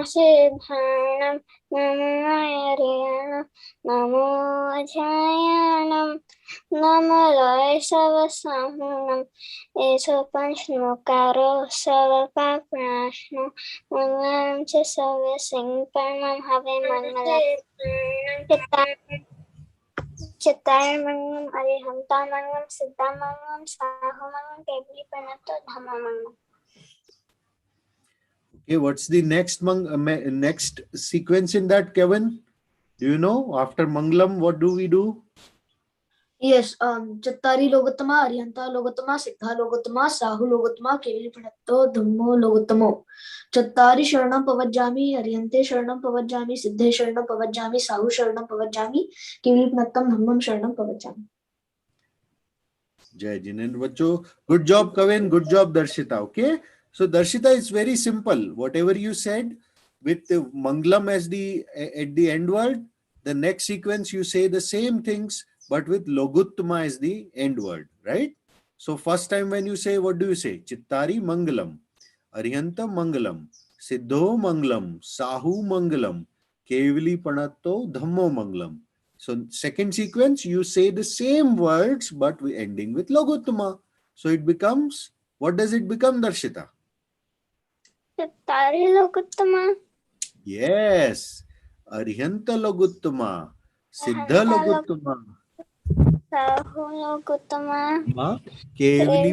सिद्धाणं नमो हरियाणं नमो अध्यायाणं नमो लयसवसाहनं एषो पंचमुकारो सर्वपापनाशनो मंगलं च सर्वसिंहपरमं हवे मंगलम् चित्तायमंगलम अरिहंतामंगलम सिद्धामंगलम साहुमंगलम केवली प्रणतो धम्ममंगलम. Okay, what's the next sequence in that, Kevin? Do you know? After Mangalam, what do we do? Yes, Chattari Logatama, Arihanta Logatama, Siddha Logatama, Sahu Logatama, Kevili Pranatto, Dhammo Logatamo. Chattari Sharanam Pavajami, Arihante Sharanam Pavajami, Siddhe Sharanam Pavajami, Sahu Sharanam Pavajami, Kevili Pranattam Dhammam Sharanam Pavajami. Jai Jinan Vacho. Good job, Kevin. Good job, Darshita. Okay. So Darshita, is very simple. Whatever you said with the Mangalam as at the end word, the next sequence you say the same things, but with Loguttama as the end word, right? So first time when you say, what do you say? Chittari Mangalam, Arihanta Mangalam, Siddho Mangalam, Sahu Mangalam, Kevili Panatto Dhammo Mangalam. So second sequence, you say the same words, but we ending with Loguttama. So it becomes, what does it become, Darshita? Chittari लोकोत्तमा. Yes. Arihanta Loguttama, Siddha Loguttama, Sahu लोकोत्तमा. Kevili Kevali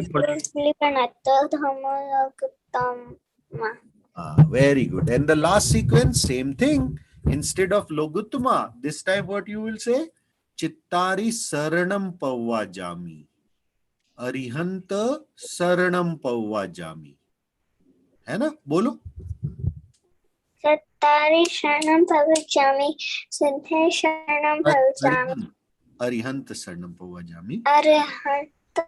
प्रणतो Dhammo लोकोत्तमा. Very good. And the last sequence, same thing. Instead of Loguttama, this time what you will say? Chittari Saranam Pavvajami. Arihanta Saranam Pavvajami. है ना? बोलो. चित्तारी शरणं पवचामि सिद्धे शरणं पवचामि Arihanta Saranam Pavvajami. Arhant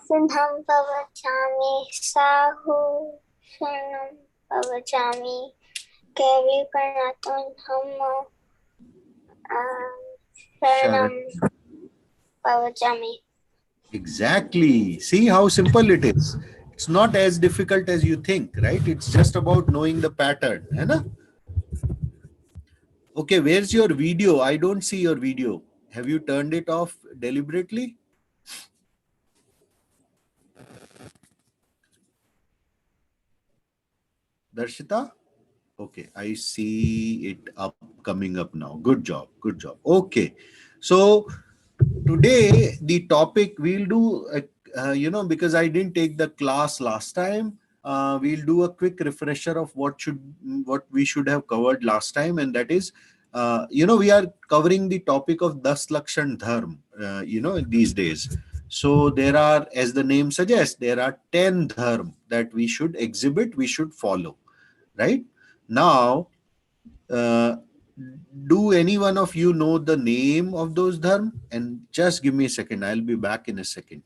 सिद्धं पवचामि साहु शरणं पवचामि केवली प्रणतो धम्मो शरणं पवचामि. Exactly. See how simple it is. It's not as difficult as you think, right? It's just about knowing the pattern. है ना? Okay, where's your video? I don't see your video. Have you turned it off deliberately? Darshita? Okay, I see it coming up now. Good job. Good job. Okay. So today the topic we'll do, because I didn't take the class last time, we'll do a quick refresher of what we should have covered last time, and that is, we are covering the topic of Das Lakshan Dharm, these days. So there are, as the name suggests, there are 10 dharm that we should exhibit, we should follow, right? Now, do any one of you know the name of those dharm? And just give me a second. I'll be back in a second.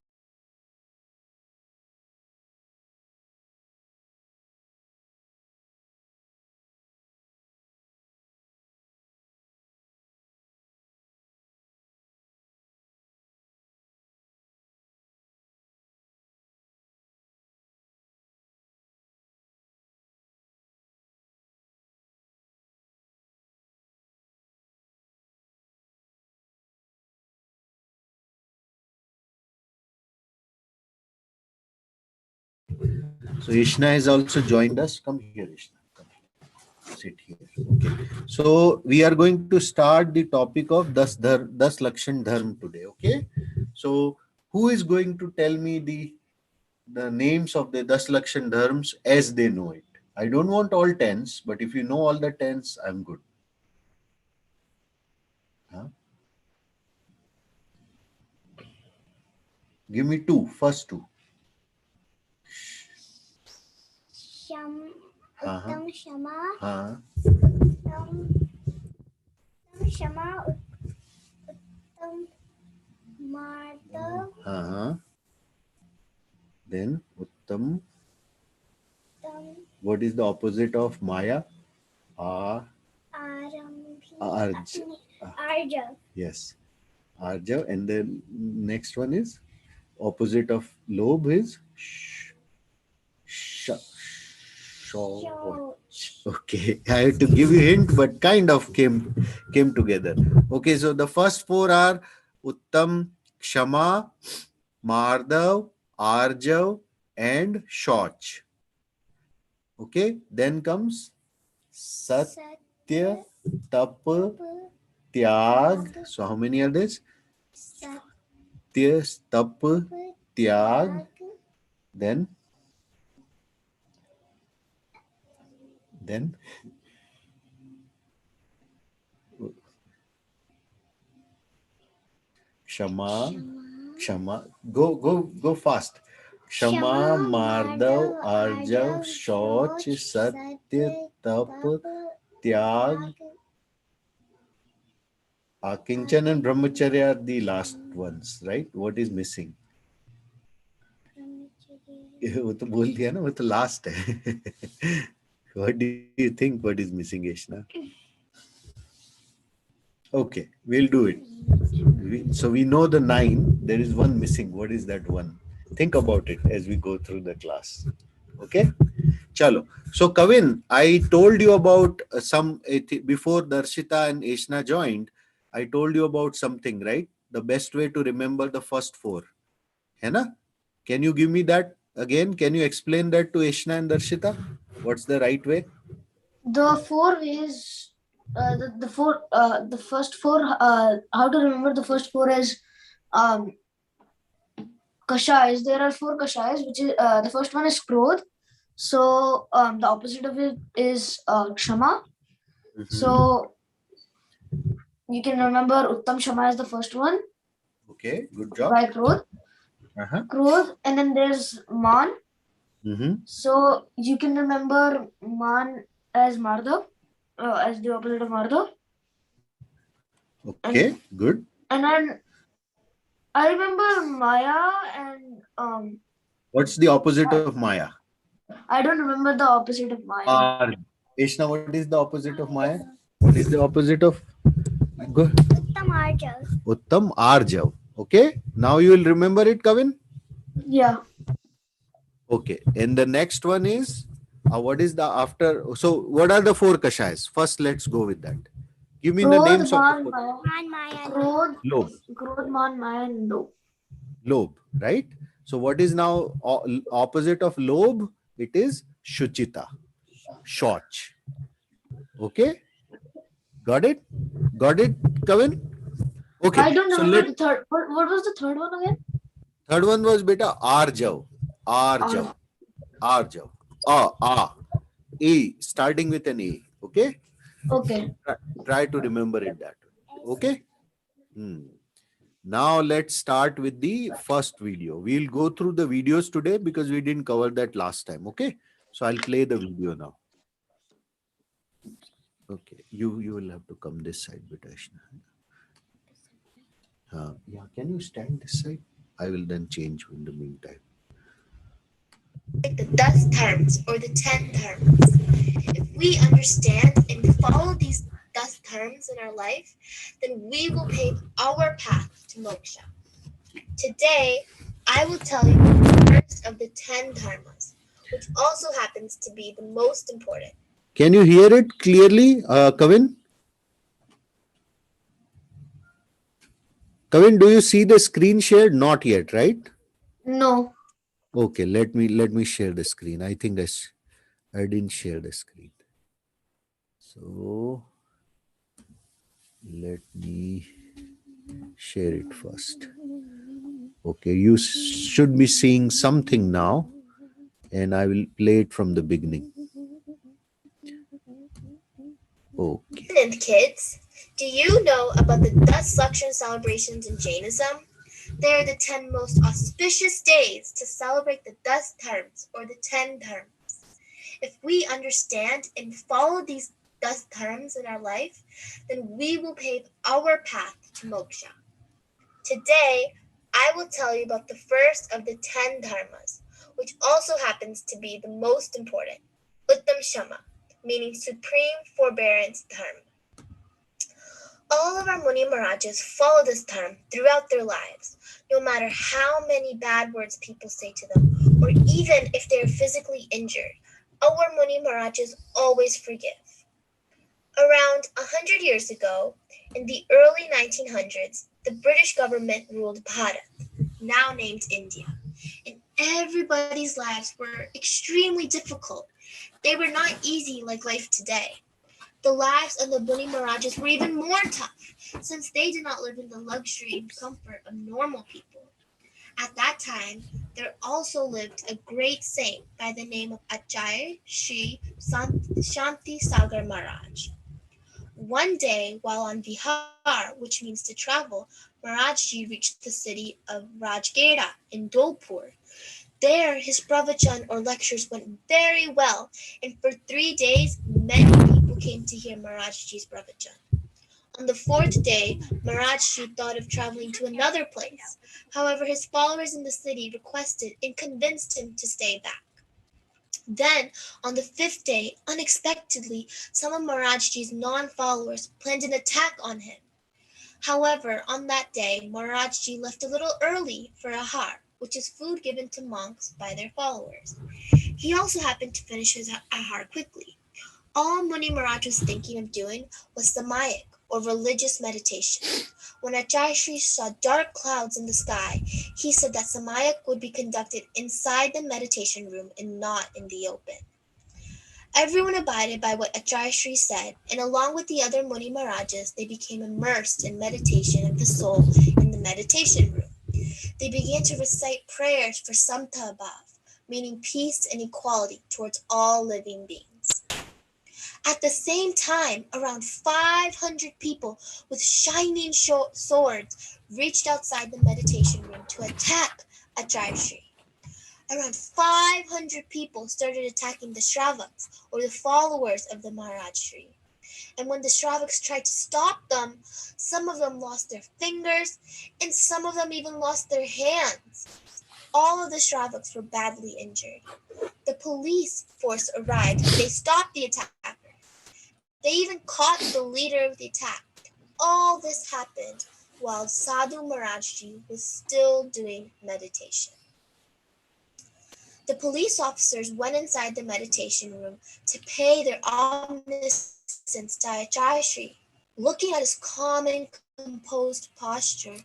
So Ishna has also joined us. Come here, Ishna. Come here. Sit here. Okay. So we are going to start the topic of Das Lakshan Dharm today. Okay. So who is going to tell me the names of the Das Lakshan Dharms as they know it? I don't want all 10s, but if you know all the 10s, I'm good. Huh? Give me two. First two. उत्तम क्षमा क्षमा उत्तम मार्दव. Then Uttam. What is the opposite of Maya? Arj. Arjav. Yes. Arjav. And then next one is opposite of Lobh is Shorch. Okay, I had to give you hint, but kind of came together. Okay, so the first four are Uttam, Kshama, Mardav, Arjav, and Shoch. Okay, then comes Satya, Tap, Tyag. So how many are this? Satya, Tap, Tyag. Then Kshama, Kshama. Go fast. Kshama, Mardav, Arjav, Shoch, Satya, Tap, Tyag. Kinchan and Brahmacharya are the last ones, right? What is missing? वो तो बोल दिया ना, वो तो last है. What do you think? What is missing, Yashna? Okay, we'll do it. So we know the 9. There is one missing. What is that one? Think about it as we go through the class. Okay? Chalo. So Kavin, I told you about before Darshita and Yashna joined. I told you about something, right? The best way to remember the first 4. Hai na? Can you give me that again? Can you explain that to Yashna and Darshita? What's the right way? The 4 ways, the first 4, how to remember the first 4 is kashayas. There are 4 kashayas, which is the first one is krodh. So the opposite of it is kshama. So you can remember Uttam Shama is the first one. Okay, good job. By krodh. Krodh, and then there's man. So you can remember man as Mardav, as the opposite of Mardav. Okay, good. And then I remember Maya and What's the opposite of Maya? I don't remember the opposite of Maya. Yashna, what is the opposite of Maya? What is the opposite of? Go. Uttam Arjav. Uttam Arjav. Okay, now you will remember it, Kavin? Yeah. Okay, and the next one is what is the after? So, what are the 4 kashayas? First, let's go with that. Give me the names of the 4. Krodh, Man, Maya, and Lob. Lob, right? So, what is now opposite of Lob? It is Shuchita, Shoch. Okay, got it? Got it, Kavin? Okay. I don't remember the third. What was the third one again? Third one was beta Arjav. A, starting with an A. Okay? Okay. Try to remember it that way. Okay? Now let's start with the first video. We'll go through the videos today because we didn't cover that last time. Okay? So I'll play the video now. Okay. You will have to come this side, Bitashna. Yeah, can you stand this side? I will then change in the meantime. The dust terms or the 10 terms. If we understand and follow these dust terms in our life, then we will pave our path to moksha. Today, I will tell you the first of the 10 dharmas, which also happens to be the most important. Can you hear it clearly, Kavin? Kavin, do you see the screen shared? Not yet, right? No. Okay, let me share the screen. I think I didn't share the screen. So let me share it first. Okay, you should be seeing something now, and I will play it from the beginning. Okay. And kids, do you know about the dust Lakshan celebrations in Jainism? They are the 10 most auspicious days to celebrate the dust terms or the 10 dharmas. If we understand and follow these dust terms in our life, then we will pave our path to moksha. Today, I will tell you about the first of the 10 dharmas, which also happens to be the most important, Uttam Shama, meaning supreme forbearance dharma. All of our Muni Maharajas follow this term throughout their lives, no matter how many bad words people say to them, or even if they are physically injured. our Muni Maharajas always forgive. Around 100 years ago, in the early 1900s, the British government ruled Bharat, now named India, and everybody's lives were extremely difficult. They were not easy like life today. The lives of the Muni Maharajas were even more tough, since they did not live in the luxury and comfort of normal people. At that time, there also lived a great saint by the name of Acharya Sri Shanti Sagar Maharaj. One day, while on Vihar, which means to travel, Maharajji reached the city of Rajgeda in Dolpur. There, his pravachan or lectures went very well, and for 3 days, many people came to hear Maharajji's pravachan. On the fourth day, Maharajji thought of traveling to another place. However, his followers in the city requested and convinced him to stay back. Then, on the fifth day, unexpectedly, some of Maharajji's non-followers planned an attack on him. However, on that day, Maharajji left a little early for ahar, which is food given to monks by their followers. He also happened to finish his ahar quickly. All Muni Maharaj was thinking of doing was samayak, or religious meditation. When Acharya Sri saw dark clouds in the sky, he said that samayak would be conducted inside the meditation room and not in the open. Everyone abided by what Acharya Sri said, and along with the other Muni Maharajas, they became immersed in meditation of the soul in the meditation room. They began to recite prayers for Samta Bhav, meaning peace and equality towards all living beings. At the same time, around 500 people with shining swords reached outside the meditation room to attack Acharya Sri. Around 500 people started attacking the Shravaks, or the followers of the Maharaj Sri. And when the Shravaks tried to stop them, some of them lost their fingers, and some of them even lost their hands. All of the Shravaks were badly injured. The police force arrived and they stopped the attackers. They even caught the leader of the attack. All this happened while Sadhu Maharajji was still doing meditation. The police officers went inside the meditation room to pay their obeisance to Acharya Sri. Looking at his calm and composed posture,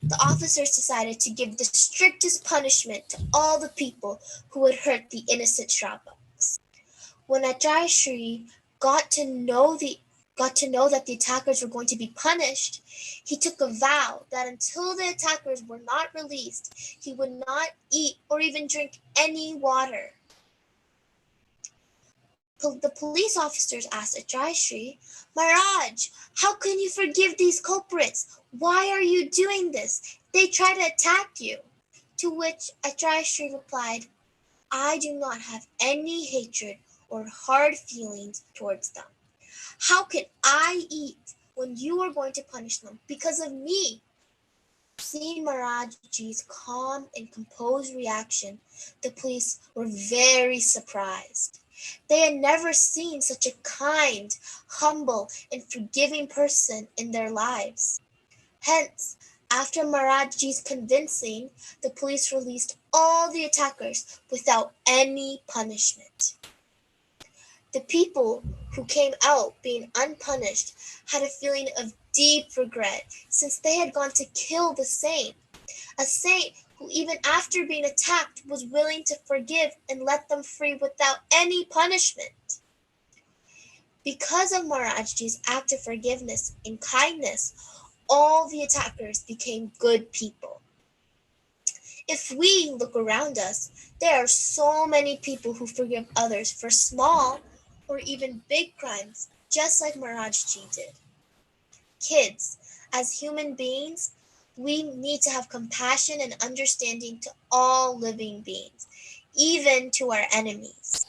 the officers decided to give the strictest punishment to all the people who had hurt the innocent Shravaks. When Acharya Sri got to know that the attackers were going to be punished, he took a vow that until the attackers were not released, he would not eat or even drink any water. The police officers asked Acharya Sri, "Maharaj, how can you forgive these culprits? Why are you doing this? They try to attack you." To which Acharya Sri replied, "I do not have any hatred or hard feelings towards them. How can I eat when you are going to punish them because of me?" Seeing Maharajji's calm and composed reaction, the police were very surprised. They had never seen such a kind, humble, and forgiving person in their lives. Hence, after Maharajji's convincing, the police released all the attackers without any punishment. The people who came out being unpunished had a feeling of deep regret since they had gone to kill the saint, a saint who even after being attacked was willing to forgive and let them free without any punishment. Because of Maharajji's act of forgiveness and kindness, all the attackers became good people. If we look around us, there are so many people who forgive others for small or even big crimes, just like Maharajji did. Kids, as human beings, we need to have compassion and understanding to all living beings, even to our enemies.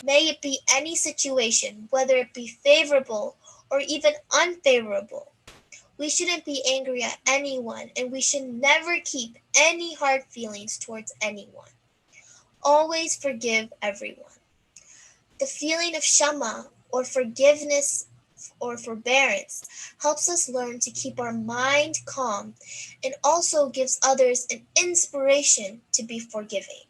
May it be any situation, whether it be favorable or even unfavorable. We shouldn't be angry at anyone, and we should never keep any hard feelings towards anyone. Always forgive everyone. The feeling of Shama, or forgiveness or forbearance, helps us learn to keep our mind calm and also gives others an inspiration to be forgiving.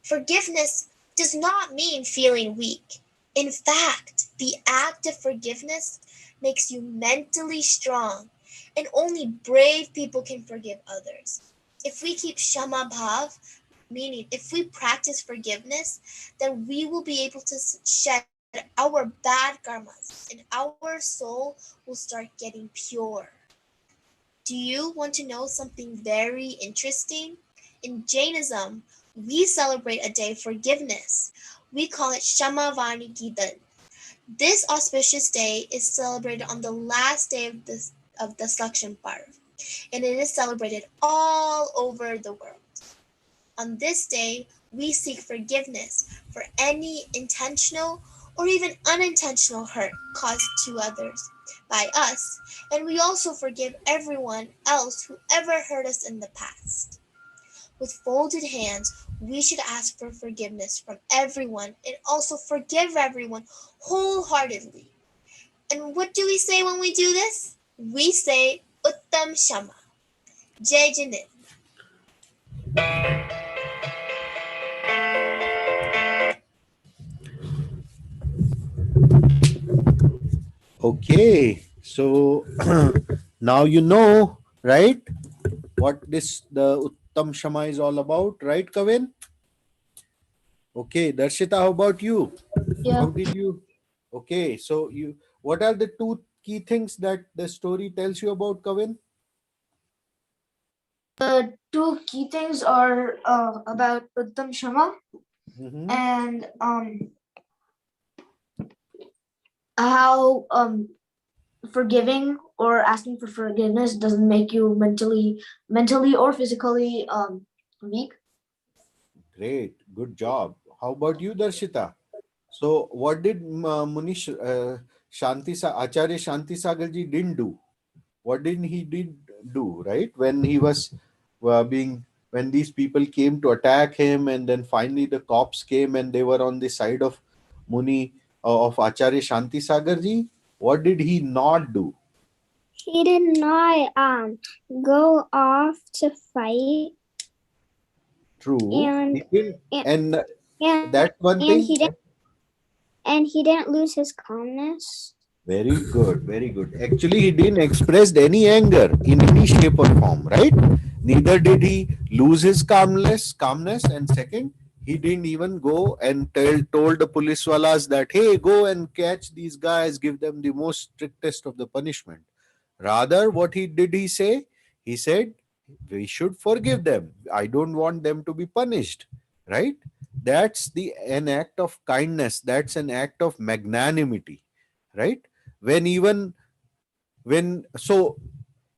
Forgiveness does not mean feeling weak. In fact, the act of forgiveness makes you mentally strong, and only brave people can forgive others. If we keep Shama Bhav, meaning if we practice forgiveness, then we will be able to shed our bad karmas, and our soul will start getting pure. Do you want to know something very interesting? In Jainism, we celebrate a day of forgiveness. We call it Shamavani Gidan. This auspicious day is celebrated on the last day of the Sakshan Parv, and it is celebrated all over the world. On this day, we seek forgiveness for any intentional or even unintentional hurt caused to others by us, and we also forgive everyone else who ever hurt us in the past. With folded hands, we should ask for forgiveness from everyone and also forgive everyone wholeheartedly. And what do we say when we do this? We say Uttam Shama. Jai Janin. Okay, so now you know, right? What this the Uttam Shama is all about, right, Kavin? Okay, Darshita, how about you? Yeah. How did you? Okay, so what are the two key things that the story tells you about, Kavin? The two key things are about Uttam Shama Mm-hmm. and how forgiving or asking for forgiveness doesn't make you mentally or physically weak. Great, good job. How about you, Darshita? So, what did Munish Acharya Shanti Sagarji didn't do? What didn't he did do, right? When he was being when these people came to attack him, and then finally the cops came and they were on the side of Muni of Acharya Shanti Sagarji. What did he not do? He did not go off to fight, True, and he didn't, and and and, that's one and thing. he didn't and he didn't lose his calmness. Very good, very good. Actually, he didn't express any anger in any shape or form, right? Neither did he lose his calmness, and second, he didn't even go and told the police walas that hey, go and catch these guys, give them the most strictest of the punishment. Rather, what he did, he say, he said, we should forgive them. I don't want them to be punished, right? That's the an act of kindness. That's an act of magnanimity, right? When even when so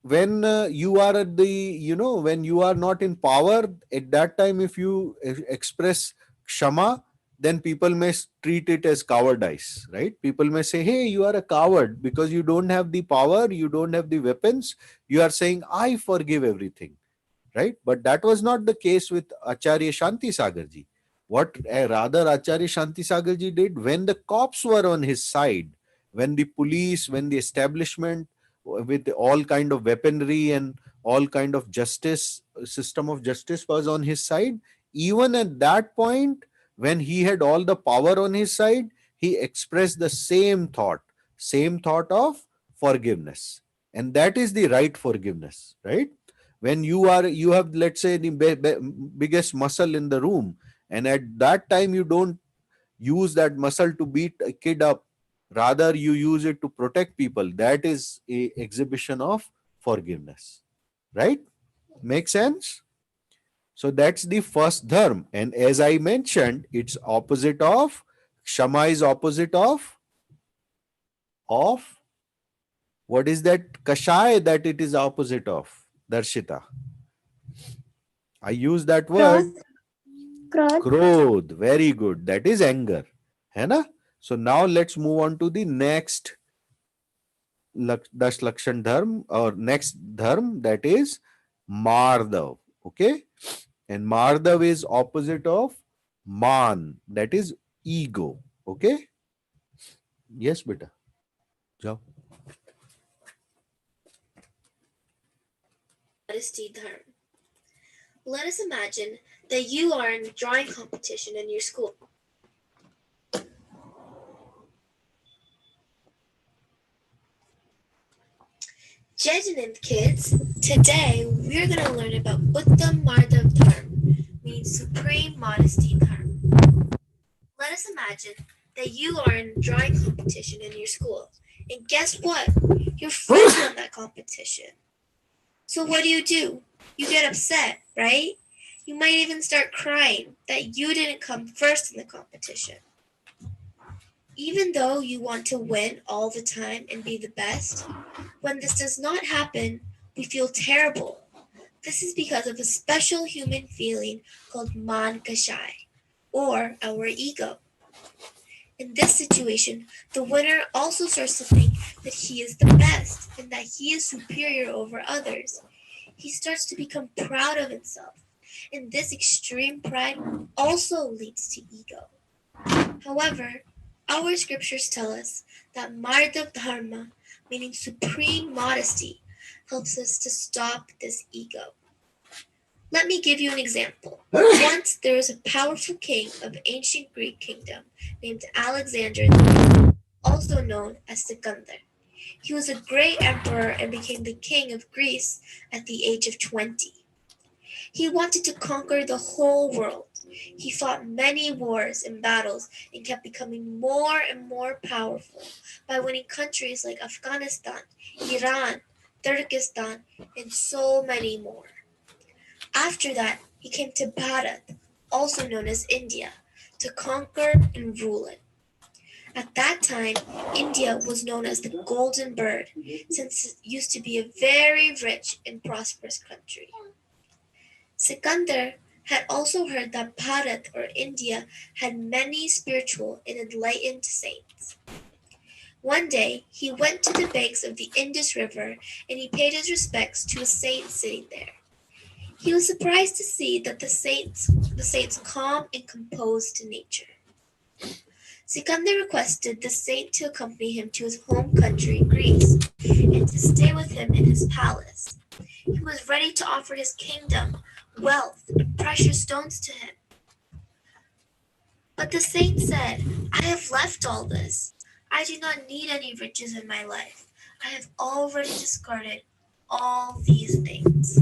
when you are at the when you are not in power at that time, if you express kshama, then people may treat it as cowardice, right? People may say, hey, you are a coward because you don't have the power, you don't have the weapons, you are saying I forgive everything, right? But that was not the case with Acharya Shanti Sagarji. What rather Acharya Shanti Sagarji did, when the cops were on his side, when the police, when the establishment with all kind of weaponry and all kind of justice, system of justice was on his side, even at that point, when he had all the power on his side, he expressed the same thought of forgiveness. And that is the right forgiveness, right? When you have, let's say, the biggest muscle in the room, and at that time you don't use that muscle to beat a kid up, rather you use it to protect people, that is a exhibition of forgiveness, right? Make sense? So that's the first dharma, and as I mentioned, it's opposite of Shama is opposite of what is that kashay that it is opposite of, Darshita? I use that word. Cross, cross. Krodh, very good. That is anger. है ना? So now let's move on to the next Dash Lakshan Dharm or next Dharm, that is Mardav. Okay? And Mardav is opposite of Man, that is ego. Okay? Yes, beta. Jao. Modesty Dharma. Let us imagine that you are in a drawing competition in your school. Jai Janand, kids. Today we're going to learn about Uttam Madhav Dharma, meaning supreme modesty dharma. Let us imagine that you are in a drawing competition in your school. And guess what? Your friend won that competition. So what do? You get upset, right? You might even start crying that you didn't come first in the competition. Even though you want to win all the time and be the best, when this does not happen, we feel terrible. This is because of a special human feeling called man kashai, or our ego. In this situation, the winner also starts to think that he is the best and that he is superior over others. He starts to become proud of himself, and this extreme pride also leads to ego. However, our scriptures tell us that Mardha Dharma, meaning supreme modesty, helps us to stop this ego. Let me give you an example. Once there was a powerful king of ancient Greek kingdom named Alexander the Great, also known as Sikandar. He was a great emperor and became the king of Greece at the age of 20. He wanted to conquer the whole world. He fought many wars and battles and kept becoming more and more powerful by winning countries like Afghanistan, Iran, Turkestan, and so many more. After that, he came to Bharat, also known as India, to conquer and rule it. At that time, India was known as the Golden Bird, since it used to be a very rich and prosperous country. Sikandar had also heard that Bharat or India had many spiritual and enlightened saints. One day, he went to the banks of the Indus River and he paid his respects to a saint sitting there. He was surprised to see that the saint's calm and composed to nature. Sikandar requested the saint to accompany him to his home country, Greece, and to stay with him in his palace. He was ready to offer his kingdom, wealth, and precious stones to him. But the saint said, I have left all this. I do not need any riches in my life. I have already discarded all these things.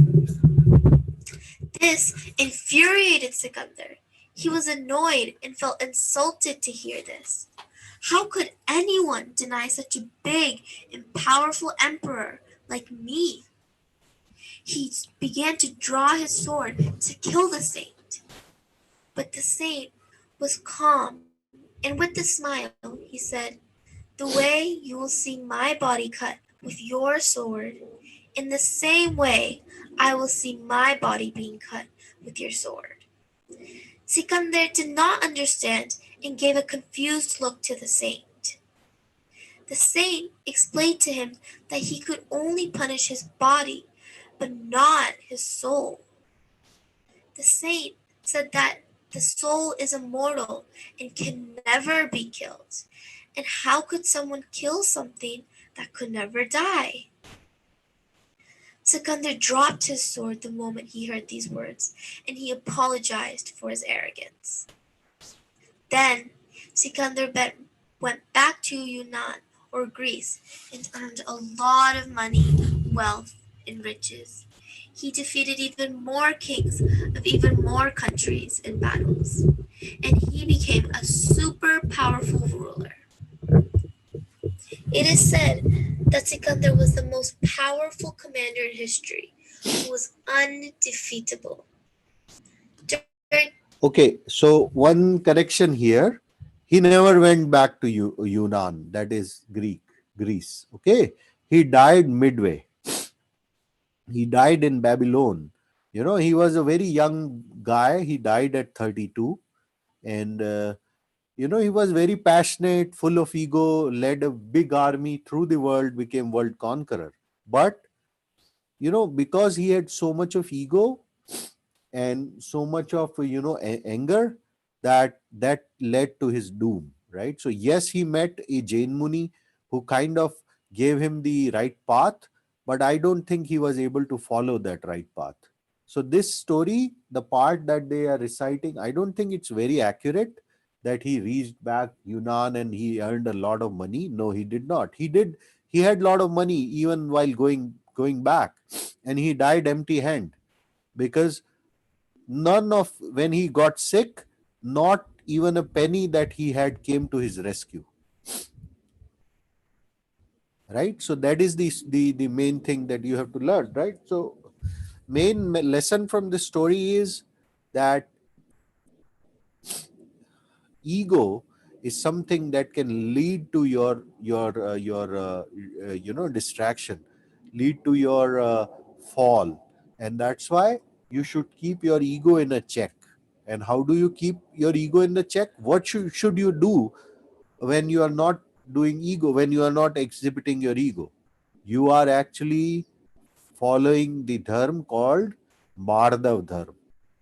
This infuriated Sikandar. He was annoyed and felt insulted to hear this. How could anyone deny such a big and powerful emperor like me? He began to draw his sword to kill the saint. But the saint was calm, and with a smile, he said, The way you will see my body cut with your sword, in the same way I will see my body being cut with your sword. Sikandar did not understand and gave a confused look to the saint. The saint explained to him that he could only punish his body, but not his soul. The saint said that the soul is immortal and can never be killed. And how could someone kill something that could never die? Sikandar dropped his sword the moment he heard these words, and he apologized for his arrogance. Then Sikandar went back to Yunnan or Greece and earned a lot of money, wealth, and riches. He defeated even more kings of even more countries in battles, and he became a super powerful ruler. It is said that Sikandar was the most powerful commander in history, who was undefeatable. Okay, so one correction here. He never went back to Yunnan, that is Greece. Okay, he died midway. He died in Babylon. He was a very young guy. He died at 32. And, he was very passionate, full of ego, led a big army through the world, became world conqueror. But, because he had so much of ego, and so much of anger, that led to his doom, right? So yes, he met a Jain Muni who kind of gave him the right path, but I don't think he was able to follow that right path. So this story, the part that they are reciting, I don't think it's very accurate that he reached back Yunnan and he earned a lot of money. No, he did not. He had a lot of money even while going going back, and he died empty hand, because none of, when he got sick, not even a penny that he had came to his rescue. Right, so that is the main thing that you have to learn, right? So main lesson from this story is that ego is something that can lead to your distraction, lead to your fall. And that's why you should keep your ego in a check. And how do you keep your ego in the check? What should you do when you are not doing ego, when you are not exhibiting your ego? You are actually following the dharma called Mardav dharma.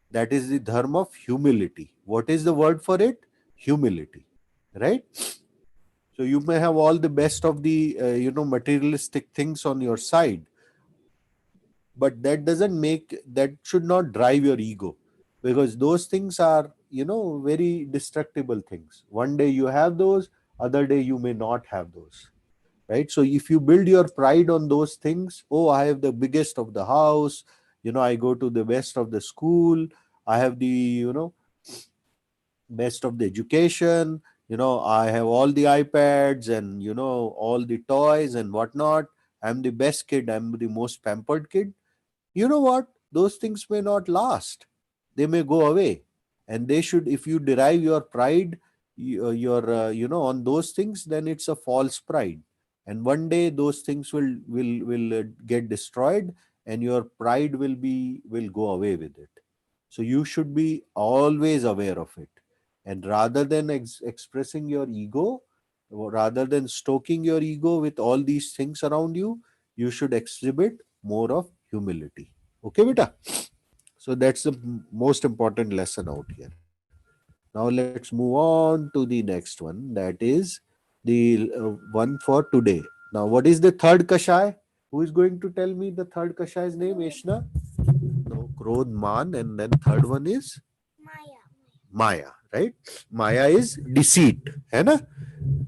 That is the dharma of humility. What is the word for it? Humility, right? So you may have all the best of the materialistic things on your side, but that should not drive your ego, because those things are very destructible things. One day you have those, other day you may not have those, right? So if you build your pride on those things, oh, I have the biggest of the house, I go to the best of the school, I have the best of the education, I have all the iPads and all the toys and whatnot, I'm the best kid, I'm the most pampered kid. You know what, those things may not last, they may go away. And they should, if you derive your pride, your on those things, then it's a false pride. And one day those things will get destroyed, and your pride will go away with it. So you should be always aware of it. And rather than expressing your ego, or rather than stoking your ego with all these things around you, you should exhibit more of humility. Okay, beta? So that's the most important lesson out here. Now let's move on to the next one. That is the one for today. Now, what is the third kashai? Who is going to tell me the third kashai's name, Ishna? No, Krodh, Man, and then third one is Maya, right? Maya is deceit, है ना?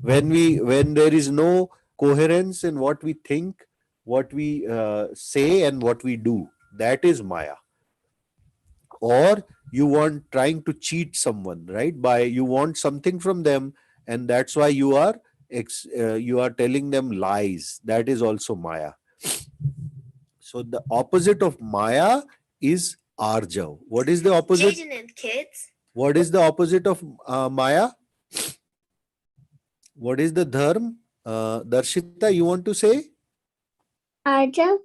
When there is no coherence in what we think, what we say, and what we do, that is Maya. Or you want trying to cheat someone, right? By you want something from them, and that's why you are telling them lies. That is also Maya. So the opposite of Maya is Arjav. What is the opposite? Jaden and kids. What is the opposite of Maya? What is the dharma? Darshita, you want to say? Arja.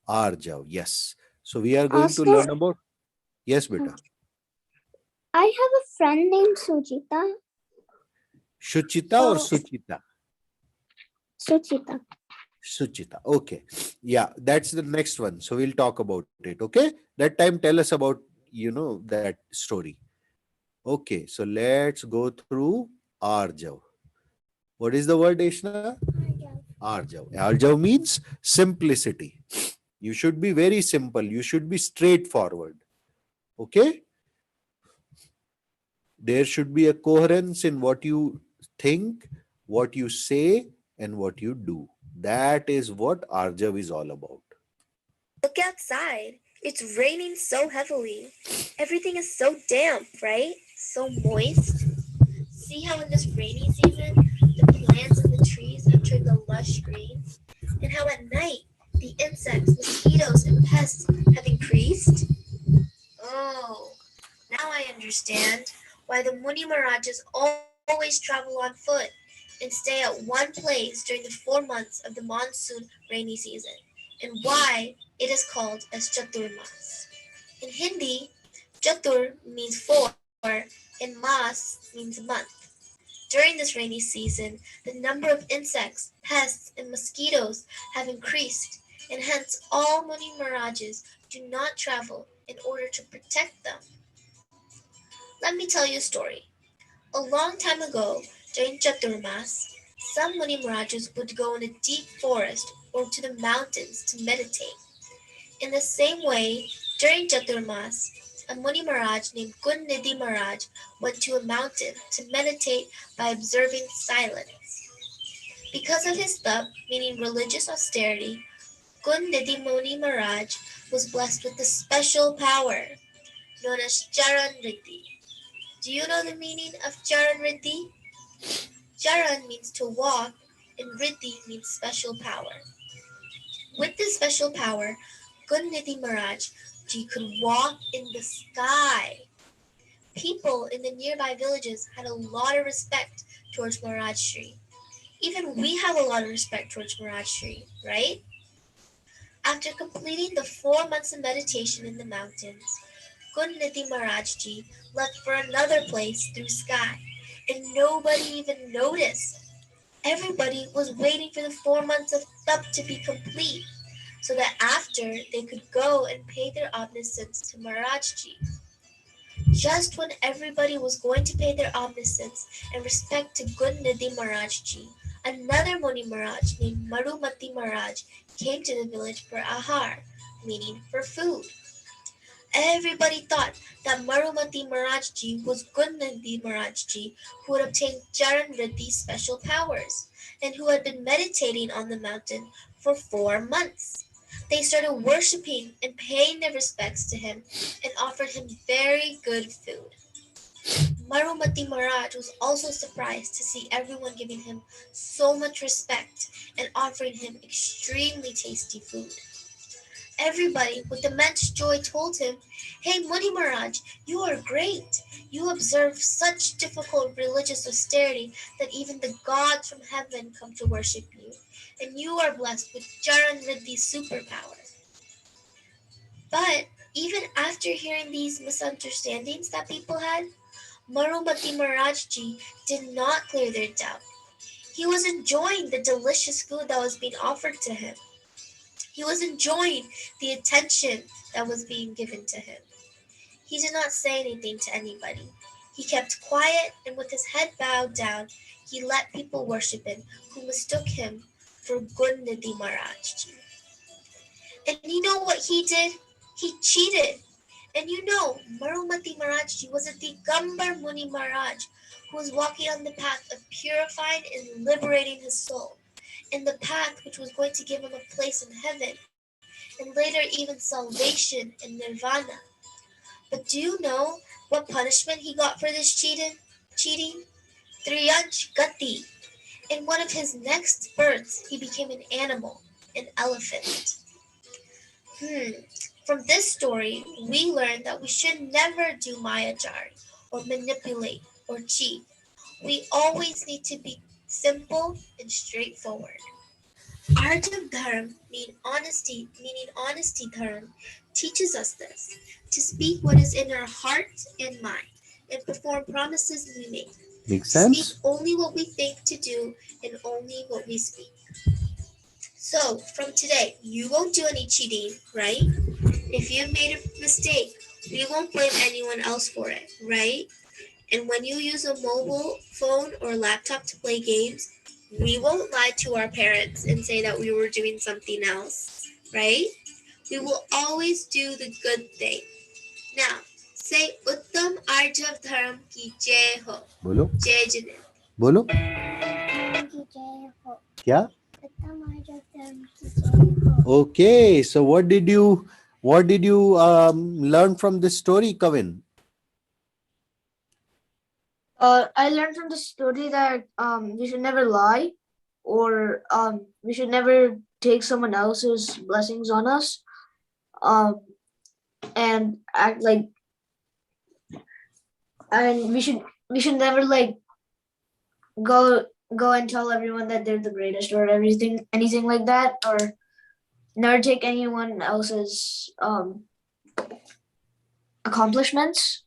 Arjav, yes. So we are going to Also, learn about. Yes, beta. I have a friend named Sujita. Shuchita or So, Suchita? Suchita. Suchita. Okay. Yeah, that's the next one. So we'll talk about it. Okay. That time tell us about, that story. Okay. So let's go through Arjav. What is the word, Ishna? Arjav. Arjav means simplicity. You should be very simple. You should be straightforward. Okay. There should be a coherence in what you think, what you say, and what you do. That is what Arjav is all about. Look outside. It's raining so heavily. Everything is so damp, right? So moist. See how in this rainy season, the plants and the trees have turned a lush green? And how at night, the insects, mosquitoes, and pests have increased? Oh, now I understand why the Muni Marajas always travel on foot and stay at one place during the 4 months of the monsoon rainy season, and why it is called as Chaturmas. In Hindi, Chatur means four and Mas means month. During this rainy season, the number of insects, pests, and mosquitoes have increased, and hence all Muni Marajas do not travel in order to protect them. Let me tell you a story. A long time ago, during Chaturmas, some Muni Marajas would go in a deep forest or to the mountains to meditate. In the same way, during Chaturmas, a Muni Maharaj named Gunnidhi Maharaj went to a mountain to meditate by observing silence. Because of his stup, meaning religious austerity, Gunditi Moni Maharaj was blessed with a special power known as Charan Riddhi. Do you know the meaning of Charan Riddhi? Charan means to walk and Riddhi means special power. With this special power, Gunditi Maharaj Ji could walk in the sky. People in the nearby villages had a lot of respect towards Maharaj Shri. Even we have a lot of respect towards Maharaj Shri, right? After completing the 4 months of meditation in the mountains, Gunditi Maharaj Ji left for another place through sky, and nobody even noticed. Everybody was waiting for the 4 months of tap to be complete, so that after they could go and pay their obeisance to Maharaj Ji. Just when everybody was going to pay their obeisance and respect to Gunditi Maharaj Ji, another Muni Maharaj named Marumati Maharaj came to the village for ahar, meaning for food. Everybody thought that Marumati Maharaj Ji was Gunditi Maharaj Ji, who had obtained Charan Riddhi's special powers and who had been meditating on the mountain for 4 months. They started worshipping and paying their respects to him and offered him very good food. Marumati Maharaj was also surprised to see everyone giving him so much respect and offering him extremely tasty food. Everybody with immense joy told him, "Hey Muni Maharaj, you are great. You observe such difficult religious austerity that even the gods from heaven come to worship you, and you are blessed with Charan Riddhi's superpower." But even after hearing these misunderstandings that people had, Marumati Maharaj Ji did not clear their doubt. He was enjoying the delicious food that was being offered to him. He was enjoying the attention that was being given to him. He did not say anything to anybody. He kept quiet and with his head bowed down, he let people worship him who mistook him for Gunditi Maharaj Ji. And you know what he did? He cheated. And you know, Marumati Maharaj Ji was a Digambar Muni Maharaj who was walking on the path of purifying and liberating his soul, in the path which was going to give him a place in heaven, and later even salvation and nirvana. But do you know what punishment he got for this cheating? Triyanch Gati. In one of his next births, he became an animal, an elephant. From this story, we learn that we should never do mayajari or manipulate or cheat. We always need to be simple and straightforward. Arjav Dharm, meaning honesty Dharm, teaches us this, to speak what is in our heart and mind, and perform promises we make. Makes Speak sense? only what we think to do and only what we speak. So, from today, you won't do any cheating, right? If you've made a mistake, we won't blame anyone else for it, right? And when you use a mobile phone or laptop to play games, we won't lie to our parents and say that we were doing something else, right? We will always do the good thing. Now, say Uttam Arjav Dharam ki jai ho. Bolo. Jai Jinesh. Bolo. Kya? Okay, so what did you learn from this story, Kavin? I learned from the story that we should never lie, or we should never take someone else's blessings on us, and act like, and we should never like go and tell everyone that they're the greatest or anything like that, or never take anyone else's accomplishments,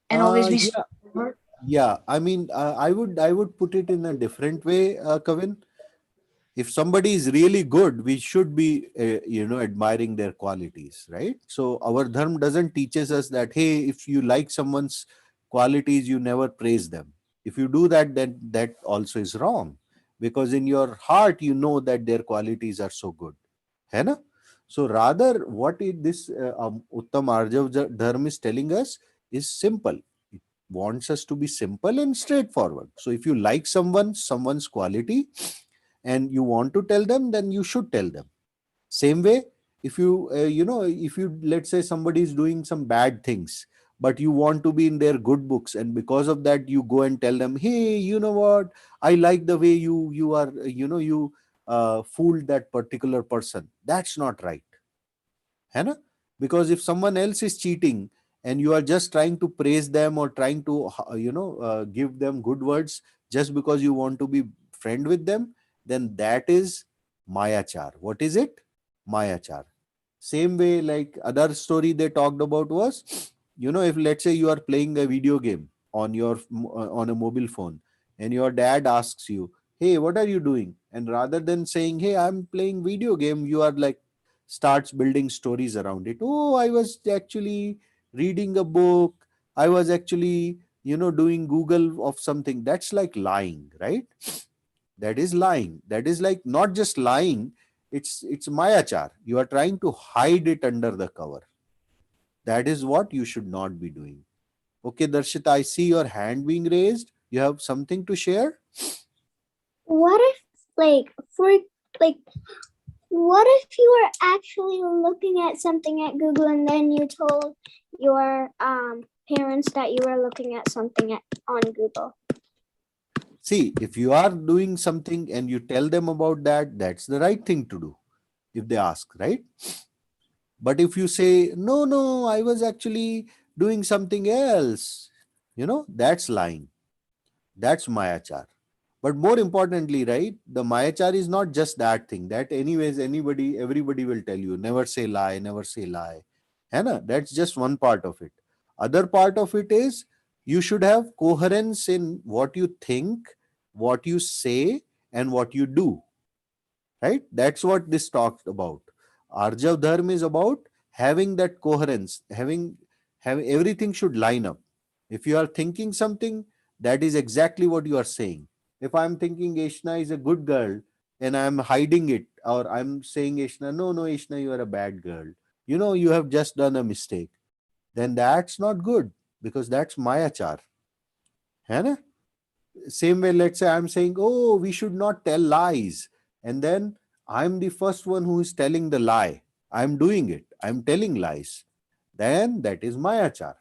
and always be Yeah, straightforward. yeah. I mean, I would put it in a different way, Kavin. If somebody is really good, we should be, admiring their qualities, right? So our dharma doesn't teaches us that, hey, if you like someone's qualities, you never praise them. If you do that, then that also is wrong, because in your heart you know that their qualities are so good, है ना? So rather, this Uttam Arjav dharma is telling us is simple. It wants us to be simple and straightforward. So if you like someone's quality and you want to tell them, then you should tell them. Same way, if you if you, let's say somebody is doing some bad things, but you want to be in their good books, and because of that you go and tell them, hey, you know what, I like the way you are, you fooled that particular person. That's not right, है ना? Because if someone else is cheating and you are just trying to praise them or trying to give them good words just because you want to be friend with them, then that is mayachar. What is it? Mayachar. Same way, like other story they talked about was, if let's say you are playing a video game on your on a mobile phone, and your dad asks you, hey, what are you doing? And rather than saying, hey, I'm playing video game, you are like starts building stories around it. Oh, I was actually reading a book. I was actually, doing Google of something. That's like lying, right? That is lying. That is like not just lying. It's mayachar. You are trying to hide it under the cover. That is what you should not be doing. Okay, Darshita, I see your hand being raised. You have something to share? What if, like, like, what if you were actually looking at something at Google and then you told your parents that you were looking at something on Google? See, if you are doing something and you tell them about that, that's the right thing to do if they ask, right? But if you say, no, no, I was actually doing something else, that's lying. That's mayachar. But more importantly, right, the mayachar is not just that thing. That anyways, everybody will tell you, never say lie, never say lie. है ना? That's just one part of it. Other part of it is you should have coherence in what you think, what you say, and what you do. Right? That's what this talks about. Arjav Dharma is about having that coherence, having everything should line up. If you are thinking something, that is exactly what you are saying. If I'm thinking Ishna is a good girl and I'm hiding it, or I'm saying Ishna, no, no, Ishna, you are a bad girl. You have just done a mistake. Then that's not good, because that's mayachar. है ना? Same way, let's say I'm saying, oh, we should not tell lies, and then I'm the first one who is telling the lie. I'm doing it, I'm telling lies. Then that is mayachar.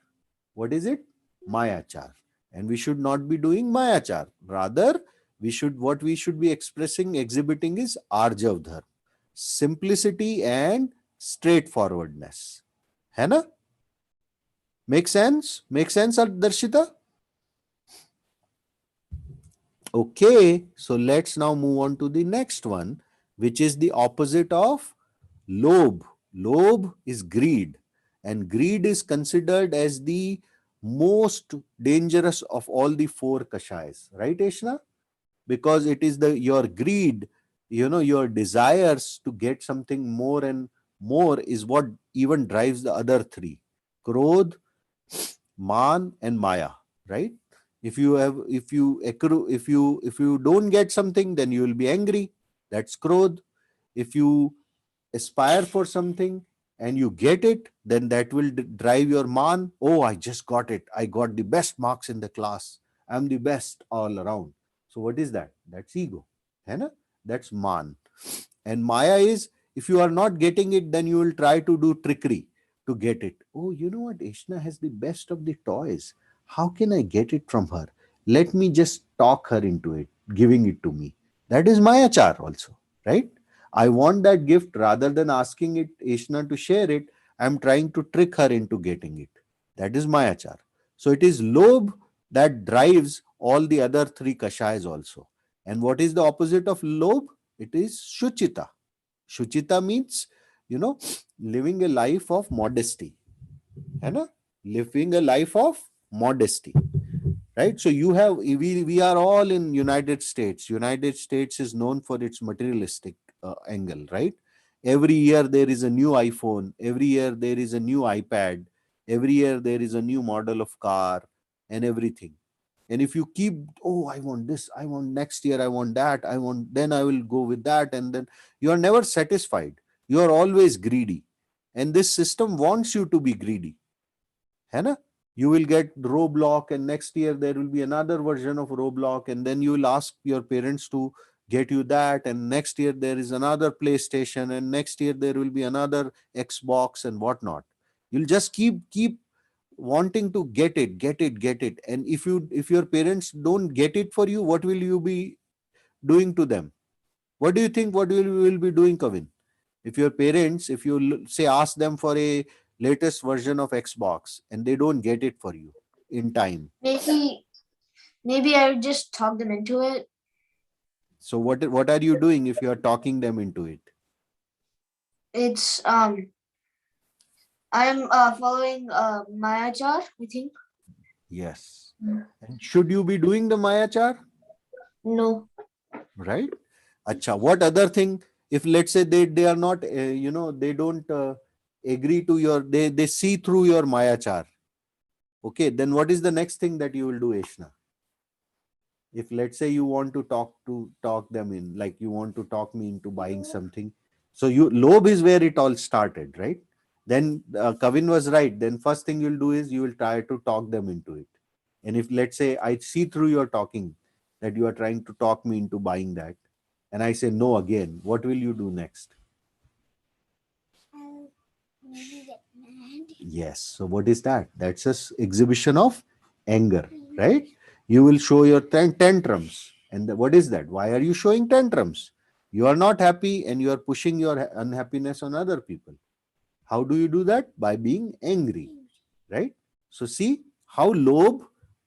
What is it? Mayachar. And we should not be doing mayachar. Rather, what we should be exhibiting is arjav dharma, simplicity and straightforwardness. है ना? Make sense? Make sense, Darshita? Okay, so let's now move on to the next one, which is the opposite of lobe. Lobe is greed, and greed is considered as the most dangerous of all the four kashayas, right, Eshna? Because it is your greed, your desires to get something more and more is what even drives the other three: krodh, man, and maya, right? If you don't get something, then you will be angry. That's krodh. If you aspire for something and you get it, then that will drive your man. Oh, I just got it. I got the best marks in the class. I'm the best all around. So what is that? That's ego. है ना? That's man. And maya is, if you are not getting it, then you will try to do trickery to get it. Oh, you know what? Ishna has the best of the toys. How can I get it from her? Let me just talk her into it, giving it to me. That is mayachar also, right? I want that gift. Rather than asking it, Ishna, to share it, I'm trying to trick her into getting it. That is mayachar. So it is lobe that drives all the other three kashayas also. And what is the opposite of lobe? It is shuchita. Shuchita means, living a life of modesty. है ना? Living a life of modesty. Right? So we are all in United States. United States is known for its materialistic angle, right? Every year there is a new iPhone. Every year there is a new iPad. Every year there is a new model of car and everything. And if you keep, oh, I want this, I want next year, I want that, I want, then I will go with that, and then you are never satisfied. You are always greedy. And this system wants you to be greedy. है ना? You will get Roblox, and next year there will be another version of Roblox, and then you will ask your parents to get you that, and next year there is another PlayStation, and next year there will be another Xbox and whatnot. You'll just keep wanting to get it. And if your parents don't get it for you, what will you be doing to them? What do you think? What will be doing, Kavin? If your parents, if you say ask them for a latest version of Xbox and they don't get it for you in time, Maybe I would just talk them into it. so what are you doing if you are talking them into it? It's I'm following Mayachar, I think. Yes. And should you be doing the Mayachar? No. Right? Acha, what other thing, if let's say they are not they don't agree to your, they see through your Mayachar, okay, then what is the next thing that you will do, Eshna? If let's say you want to talk them in, like you want to talk me into buying something, so you lobe is where it all started, right? Then Kavin was right. Then first thing you'll do is you will try to talk them into it. And if let's say I see through your talking that you are trying to talk me into buying that, and I say no again, what will you do next? Maybe get mad. Yes. So what is that? That's an exhibition of anger, right? You will show your tantrums. And what is that? Why are you showing tantrums? You are not happy and you are pushing your unhappiness on other people. How do you do that? By being angry, right? So see how lobe,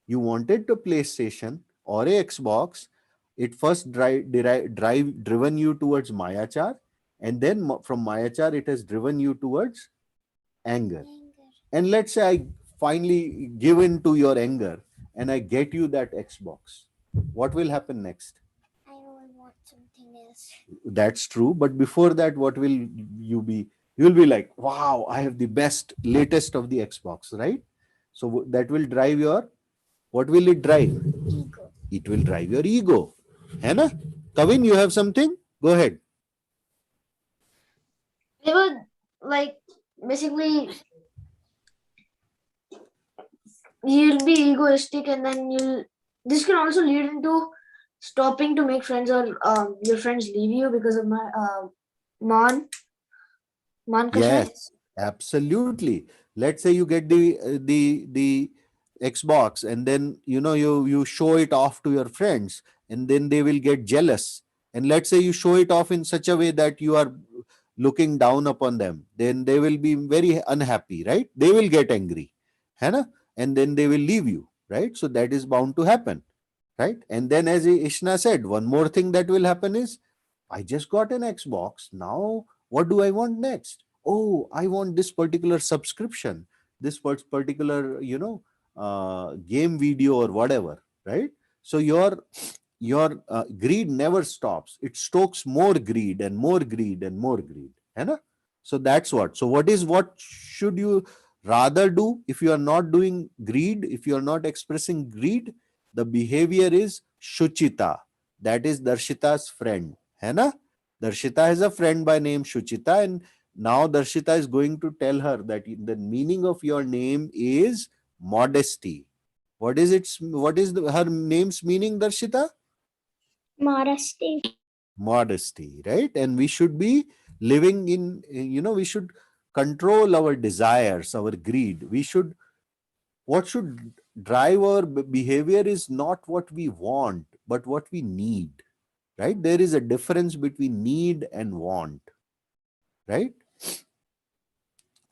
you wanted a PlayStation or a Xbox. It first driven you towards Mayachar, and then from Mayachar it has driven you towards anger. And let's say I finally give in to your anger and I get you that Xbox. What will happen next? I will want something else. That's true. But before that, what will you be? You'll be like, wow, I have the best, latest of the Xbox, right? So that will drive your, what will it drive? Ego. It will drive your ego. Hannah? Kavin, you have something? Go ahead. It would, like, basically you'll be egoistic, and then this can also lead into stopping to make friends, or your friends leave you because of my man kashay. Yes, absolutely. Let's say you get the Xbox, and then you show it off to your friends, and then they will get jealous. And let's say you show it off in such a way that you are looking down upon them, then they will be very unhappy, right? They will get angry, Hannah, and then they will leave you, right? So that is bound to happen, right? And then, as Ishna said, one more thing that will happen is, I just got an Xbox. Now, what do I want next? Oh, I want this particular subscription, this particular, game video or whatever, right? So your greed never stops. It stokes more greed and more greed and more greed. है ना? So that's what. So what should you rather do if you are not doing greed, if you are not expressing greed? The behavior is Shuchita. That is Darshita's friend. है ना? Darshita has a friend by name Shuchita, and now Darshita is going to tell her that the meaning of your name is modesty. What is her name's meaning, Darshita? Modesty. Modesty, right? And we should be living in, we should control our desires, our greed. What should drive our behavior is not what we want, but what we need, right? There is a difference between need and want, right?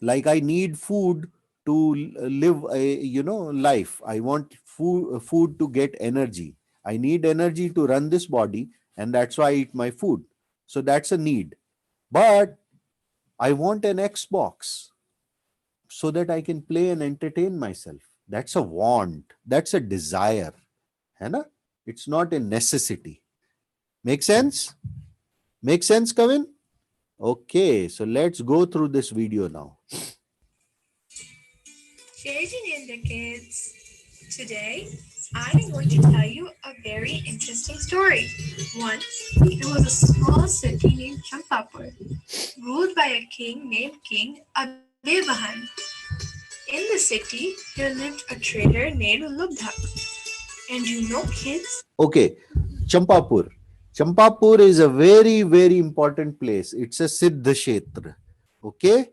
Like I need food to live a life. I want food to get energy. I need energy to run this body, and that's why I eat my food. So that's a need. But I want an Xbox so that I can play and entertain myself. That's a want. That's a desire. है ना? It's not a necessity. Make sense? Make sense, Kavin? Okay, so let's go through this video now. Jai kids. Today, I'm going to tell you a very interesting story. Once, there was a small city named Champapur, ruled by a king named King Abebahan. In the city, there lived a trader named Lubdha. And you know, kids? Okay, Champapur. Champapur is a very, very important place. It's a Siddha Kshetra. Okay.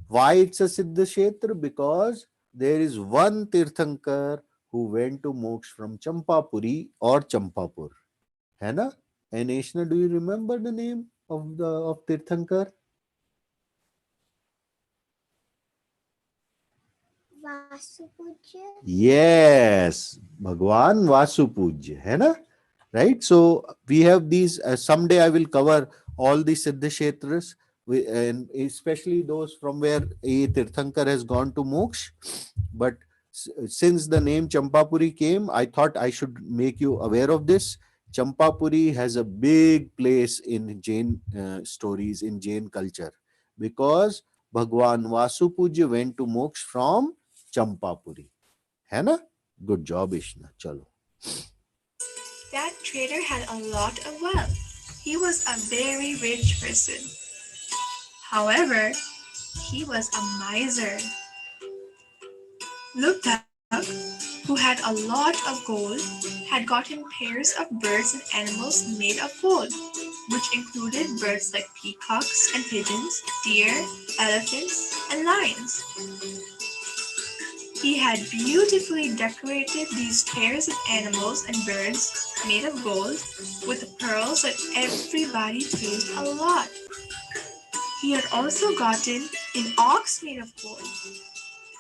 Why it's a Siddha Kshetra? Because there is one Tirthankar who went to moksha from Champapuri or Champapur. है ना? And Ashna, do you remember the name of the of Tirthankar? Vasupujya. Yes, Bhagwan Vasupujya, है ना? Right? So we have these. Someday I will cover all the Siddha Kshetras, and especially those from where a Tirthankar has gone to moksha. But since the name Champapuri came, I thought I should make you aware of this. Champapuri has a big place in Jain stories, in Jain culture, because Bhagwan Vasupujya went to moksha from Champapuri. है ना? Good job, Ishna. Chalo. That trader had a lot of wealth. He was a very rich person. However, he was a miser. Luptak, who had a lot of gold, had gotten pairs of birds and animals made of gold, which included birds like peacocks and pigeons, deer, elephants, and lions. He had beautifully decorated these pairs of animals and birds made of gold with pearls that everybody praised a lot. He had also gotten an ox made of gold.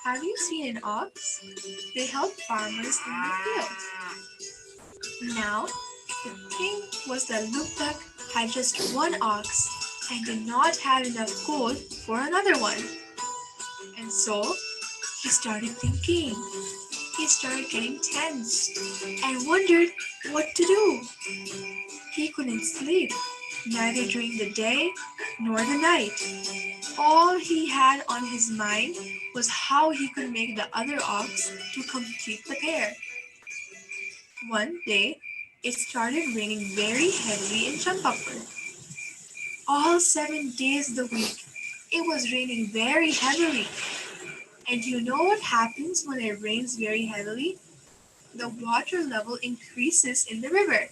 Have you seen an ox? They help farmers in the field. Now, the thing was that Luptak had just one ox and did not have enough gold for another one. And so, he started thinking. He started getting tense and wondered what to do. He couldn't sleep, neither during the day nor the night. All he had on his mind was how he could make the other ox to complete the pair. One day, it started raining very heavily in Champapur. All 7 days of the week, it was raining very heavily. And you know what happens when it rains very heavily? The water level increases in the river.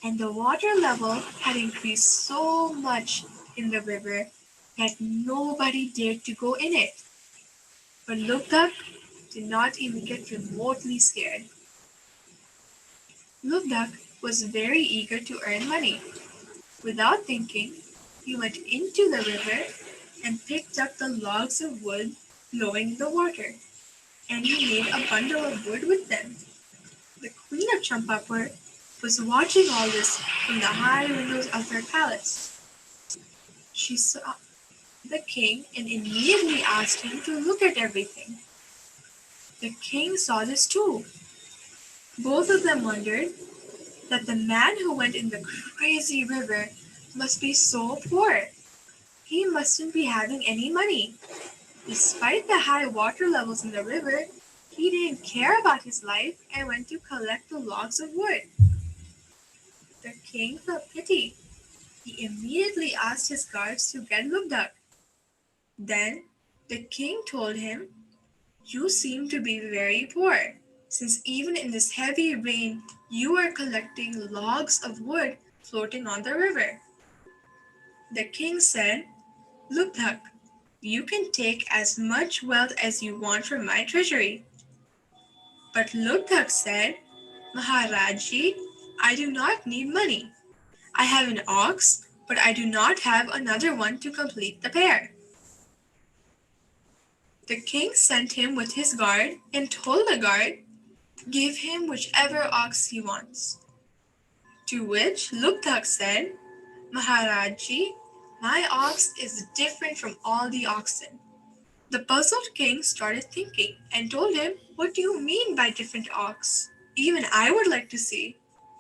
And the water level had increased so much in the river that nobody dared to go in it. But Luptak did not even get remotely scared. Luptak was very eager to earn money. Without thinking, he went into the river and picked up the logs of wood blowing in the water, and he made a bundle of wood with them. The queen of Champapur was watching all this from the high windows of her palace. She saw the king and immediately asked him to look at everything. The king saw this too. Both of them wondered that the man who went in the crazy river must be so poor. He mustn't be having any money. Despite the high water levels in the river, he didn't care about his life and went to collect the logs of wood. The king felt pity. He immediately asked his guards to get Lubdak. Then the king told him, "You seem to be very poor, since even in this heavy rain you are collecting logs of wood floating on the river." The king said, "Lubdak, you can take as much wealth as you want from my treasury." But Lubdak said, "Maharaji, I do not need money. I have an ox, but I do not have another one to complete the pair." The king sent him with his guard and told the guard, "Give him whichever ox he wants." To which Lubtak said, "Maharaji, my ox is different from all the oxen." The puzzled king started thinking and told him, "What do you mean by different ox? Even I would like to see."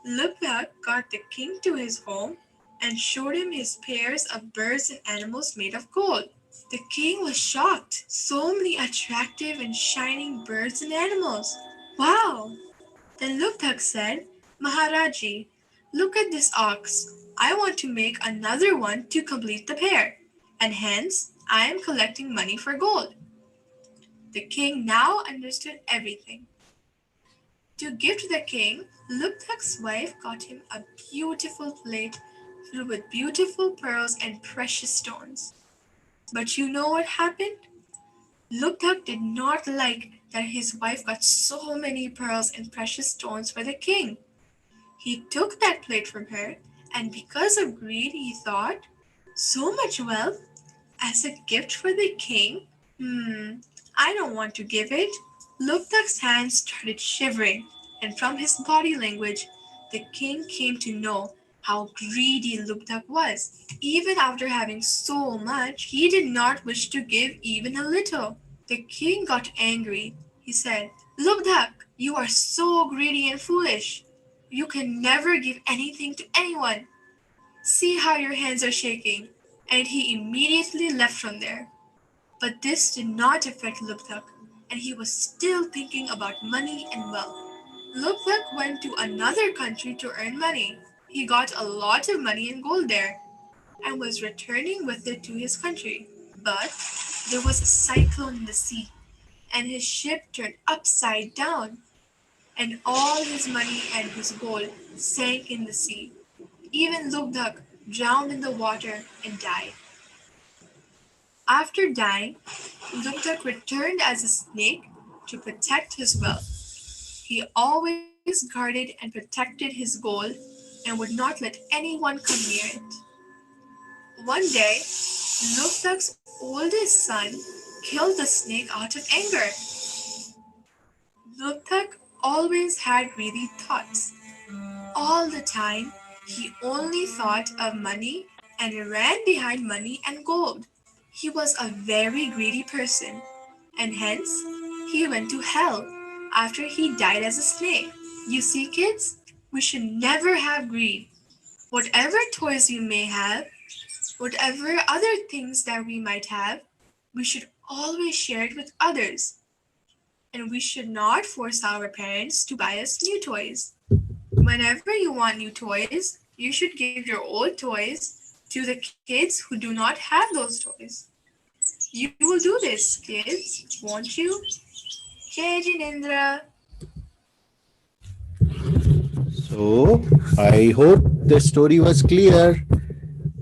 Lubtak got the king to his home and showed him his pairs of birds and animals made of gold. The king was shocked. So many attractive and shining birds and animals. Wow! Then Lubtak said, "Maharaji, look at this ox. I want to make another one to complete the pair, and hence I am collecting money for gold." The king now understood everything. To give to the king, Lubthak's wife got him a beautiful plate filled with beautiful pearls and precious stones. But you know what happened? Lubthak did not like that his wife got so many pearls and precious stones for the king. He took that plate from her, and because of greed, he thought, so much wealth as a gift for the king? I don't want to give it. Lukthak's hands started shivering, and from his body language, the king came to know how greedy Lukthak was. Even after having so much, he did not wish to give even a little. The king got angry. He said, Lukthak, you are so greedy and foolish. You can never give anything to anyone. See how your hands are shaking. And he immediately left from there. But this did not affect Lubthak, and he was still thinking about money and wealth. Lubthak went to another country to earn money. He got a lot of money and gold there, and was returning with it to his country. But there was a cyclone in the sea, and his ship turned upside down, and all his money and his gold sank in the sea. Even Lubthak drowned in the water and died. After dying, Lubthak returned as a snake to protect his wealth. He always guarded and protected his gold and would not let anyone come near it. One day, Lubthak's oldest son killed the snake out of anger. Lubthak always had greedy thoughts. All the time, he only thought of money and ran behind money and gold. He was a very greedy person, and hence he went to hell after he died as a snake. You see, kids, we should never have greed. Whatever toys you may have, whatever other things that we might have, we should always share it with others. And we should not force our parents to buy us new toys. Whenever you want new toys, you should give your old toys to the kids who do not have those toys. You will do this, kids, won't you? Jai Jinendra. So I hope the story was clear,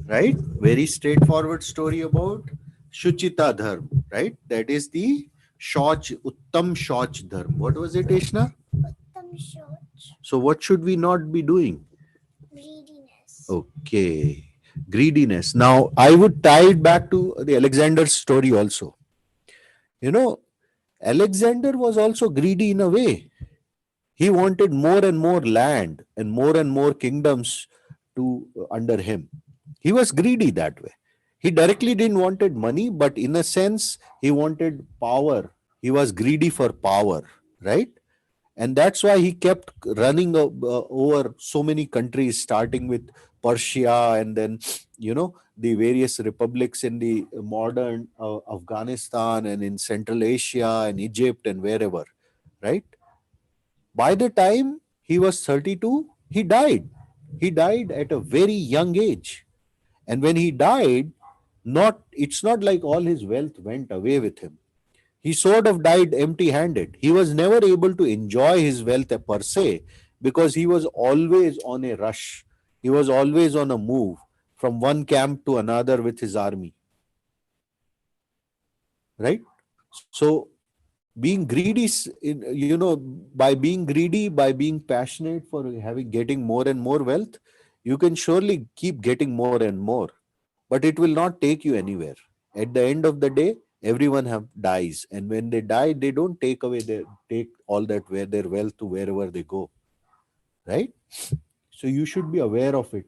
right? Very straightforward story about Shuchita Dharma, right? That is the Shauch, Uttam Shauch Dharma. What was it, Ishna? Uttam Shauch. So what should we not be doing? Greediness. Okay. Greediness. Now, I would tie it back to the Alexander story also. You know, Alexander was also greedy in a way. He wanted more and more land and more kingdoms to under him. He was greedy that way. He directly didn't wanted money, but in a sense, he wanted power. He was greedy for power, right? And that's why he kept running over so many countries, starting with Persia, and then the various republics in the modern Afghanistan and in Central Asia and Egypt and wherever, right? By the time he was 32, he died at a very young age. And when he died, not it's not like all his wealth went away with him. He sort of died empty handed. He was never able to enjoy his wealth per se, because he was always on a rush. He was always on a move from one camp to another with his army, right? So being greedy, by being greedy, by being passionate for getting more and more wealth, you can surely keep getting more and more, but it will not take you anywhere. At the end of the day, everyone have dies, and when they die, they don't take all that where their wealth to wherever they go, right? So you should be aware of it.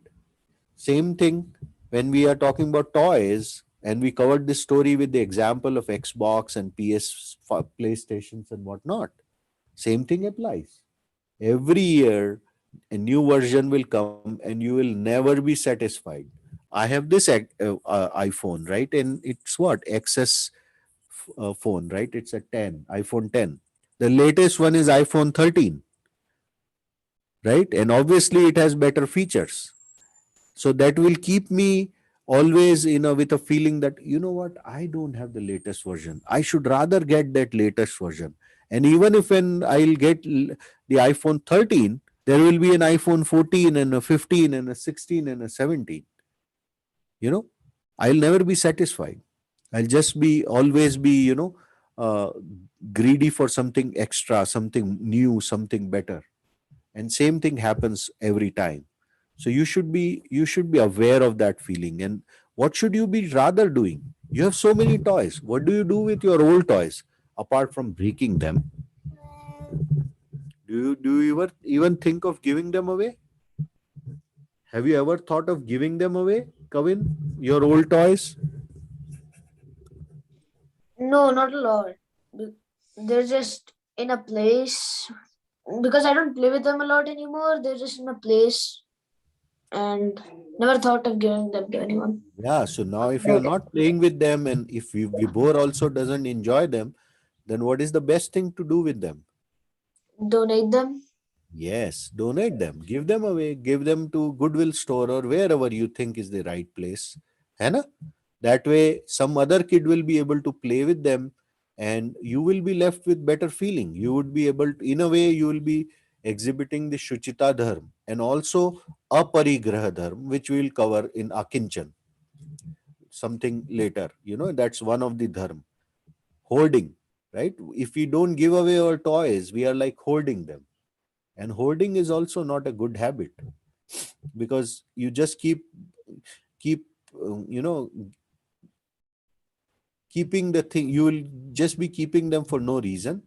Same thing when we are talking about toys, and we covered this story with the example of Xbox and PlayStations and whatnot. Same thing applies. Every year, a new version will come, and you will never be satisfied. I have this iPhone, right? And it's what? XS phone, right? It's a 10, iPhone 10. The latest one is iPhone 13, right? And obviously, it has better features. So that will keep me always with a feeling that, I don't have the latest version. I should rather get that latest version. And even if when I'll get the iPhone 13, there will be an iPhone 14 and a 15 and a 16 and a 17. You know, I'll never be satisfied. I'll just be always be, uh, greedy for something extra, something new, something better. And same thing happens every time. So you should be aware of that feeling. And what should you be rather doing? You have so many toys. What do you do with your old toys apart from breaking them? Do you ever even think of giving them away? Have you ever thought of giving them away, Kavin? Your old toys? No, not a lot. Be- They're just in a place because I don't play with them a lot anymore. They're just in a place and never thought of giving them to anyone. Yeah. So now if you're But not playing with them and if Vibhor also doesn't enjoy them, then what is the best thing to do with them? donate them. Yes, donate them, give them away, give them to Goodwill store or wherever you think is the right place. है ना? That way, some other kid will be able to play with them and you will be left with better feeling. You would be able to, in a way, you will be exhibiting the Shuchita Dharma and also Aparigraha Dharma, which we will cover in Akinchan, something later. That's one of the Dharma. Hoarding, right? If we don't give away our toys, we are like hoarding them. And hoarding is also not a good habit because you just keep you know keeping the thing. You will just be keeping them for no reason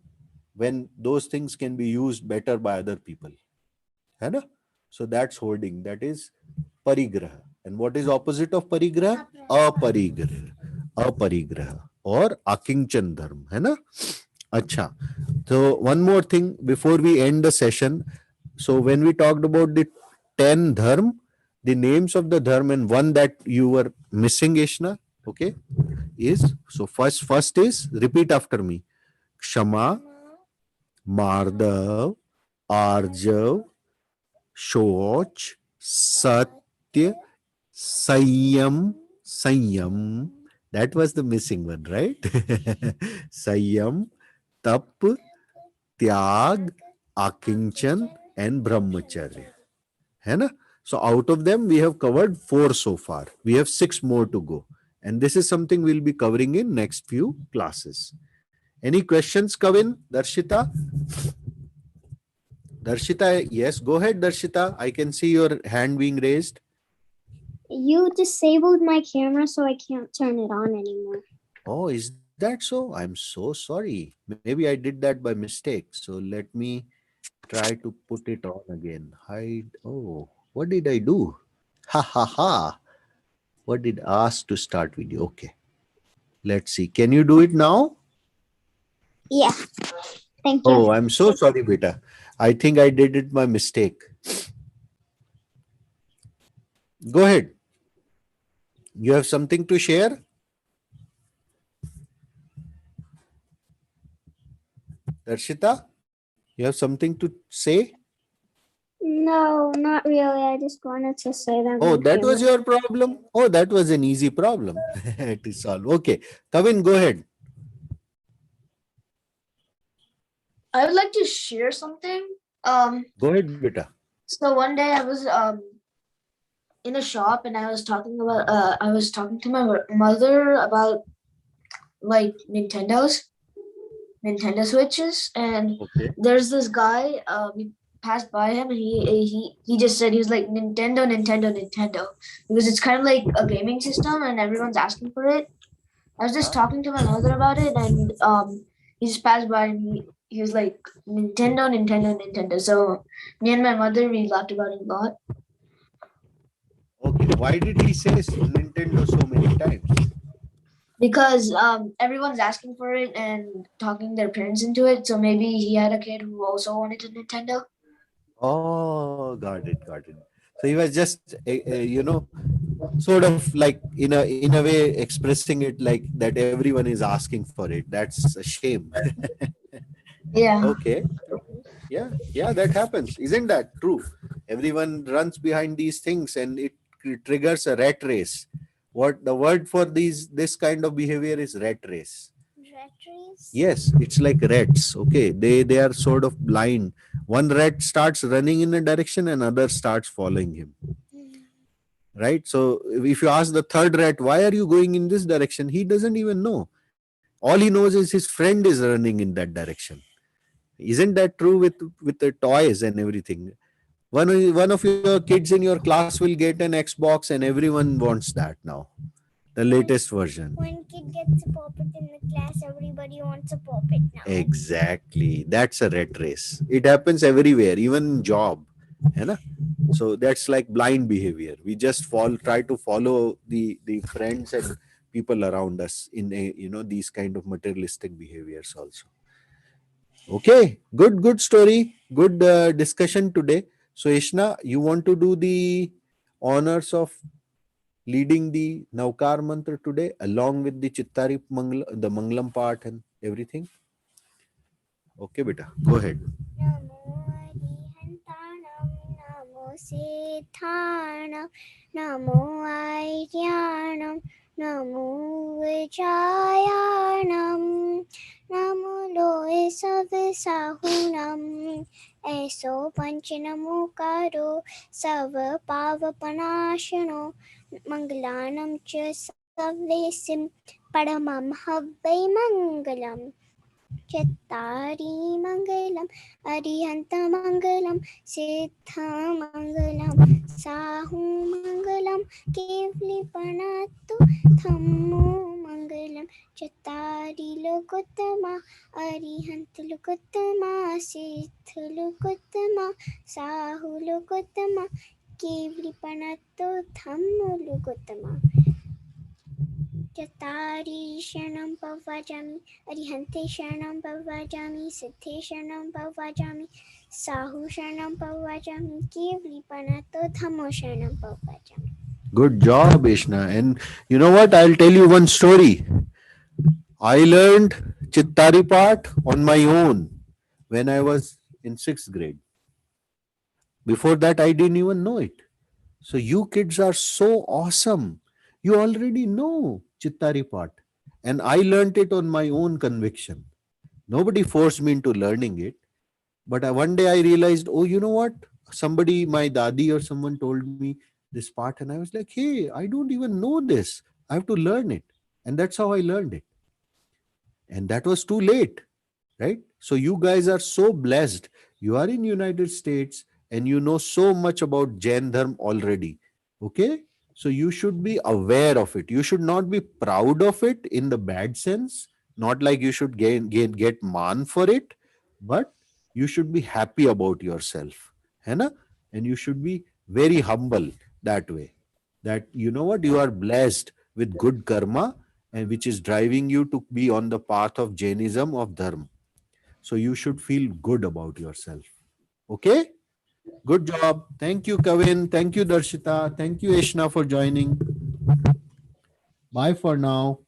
when those things can be used better by other people, है ना? So that's hoarding. That is parigraha. And what is opposite of parigraha? Aparigraha or akinchan dharma, है ना? Acha. So one more thing before we end the session. So when we talked about the 10 dharma, the names of the dharma and one that you were missing, Ishna, okay, is, so first is, repeat after me. Kshama, Mardav, Arjav, Shoch, Satya, Sanyam. That was the missing one, right? Sanyam, Tap, Tyag, Akinchan, and Brahmacharya. है ना? So out of them, we have covered 4 so far. We have 6 more to go. And this is something we'll be covering in next few classes. Any questions, Kavin? Darshita? Darshita, yes, go ahead, Darshita. I can see your hand being raised. You disabled my camera, so I can't turn it on anymore. Oh, is that so? I'm so sorry. Maybe I did that by mistake. So let me try to put it on again. Hide. Oh, what did I do? Ha ha ha. What did ask to start video? Okay. Let's see. Can you do it now? Yeah. Thank you. Oh, I'm so sorry, beta. I think I did it by mistake. Go ahead. You have something to share? Darshita, you have something to say? No, not really. I just wanted to say that. Oh, my that camera- was your problem? Oh, that was an easy problem to solve. Okay. Kavin, go ahead. I would like to share something. Go ahead, beta. So one day I was in a shop and I was talking to my mother about like Nintendo Switches, and Okay. there's this guy. We passed by him, and he just said, he was like, Nintendo, because it's kind of like a gaming system, and everyone's asking for it. I was just talking to my mother about it, and he just passed by, and he was like, Nintendo. So me and my mother, we laughed about it a lot. Okay. Why did he say Nintendo so many times? Because everyone's asking for it and talking their parents into it. So maybe he had a kid who also wanted a Nintendo. Oh, got it, got it. So he was just, sort of like in a way expressing it like that everyone is asking for it. That's a shame. Yeah. Okay. Yeah, yeah, that happens. Isn't that true? Everyone runs behind these things and it triggers a rat race. What the word for this kind of behavior is rat race. rat race? Yes, it's like rats. Okay, they are sort of blind. One rat starts running in a direction, and other starts following him. Right. So if you ask the third rat, why are you going in this direction? He doesn't even know. All he knows is his friend is running in that direction. Isn't that true with the toys and everything? One of your kids in your class will get an Xbox, and everyone wants that now, the latest version. When kid gets a puppet in the class, everybody wants a puppet now. Exactly. That's a rat race. It happens everywhere, even in job. है ना? So that's like blind behavior. We just try to follow the friends and people around us in these kind of materialistic behaviors also. Okay, good story, good discussion today. So Ishna, you want to do the honors of leading the Navkar mantra today along with the Chittari the Manglam part and everything? Okay, beta, go ahead. Namo Arihantanam, Namo Siddhanam, Namo Airyanam, Namo Vijayanam, Namo Loe Savisahunam, Eso Panchanamukaro, Sava Pavapanashano, Mangalanam Cha Savesim, Paramam Havai Mangalam. Chattari Mangalam, Arihanta Mangalam, Siddha Mangalam, Sahu Mangalam, Kevli Panatu, Thammu Mangalam, Chattari Lokutama, Arihanta Lokutama, Siddha Lokutama, Sahu Lokutama, Kevli Panatu, Thammu Lokutama. Chattari Shanam Bhavajami, Arihante Shanam Bhavajami, Siddhe Shanam Bhavajami, Sahu Shanam Bhavajami, Kevli Panato Dhammo Shanam Bhavajami. Good job, Ishna. And you know what? I'll tell you one story. I learned Chittari part on my own when I was in sixth grade. Before that, I didn't even know it. So you kids are so awesome. You already know Chittari part. And I learned it on my own conviction. Nobody forced me into learning it. But one day I realized, oh, you know what? Somebody, my dadi or someone told me this part, and I was like, hey, I don't even know this. I have to learn it. And that's how I learned it. And that was too late, right? So you guys are so blessed. You are in United States and you know so much about Jain Dharma already. Okay? So you should be aware of it. You should not be proud of it in the bad sense. Not like you should get man for it, but you should be happy about yourself. है ना? And you should be very humble that way. That you know what? You are blessed with good karma and which is driving you to be on the path of Jainism, of Dharma. So you should feel good about yourself. Okay? Good job. Thank you, Kavin. Thank you, Darshita. Thank you, Ishna, for joining. Bye for now.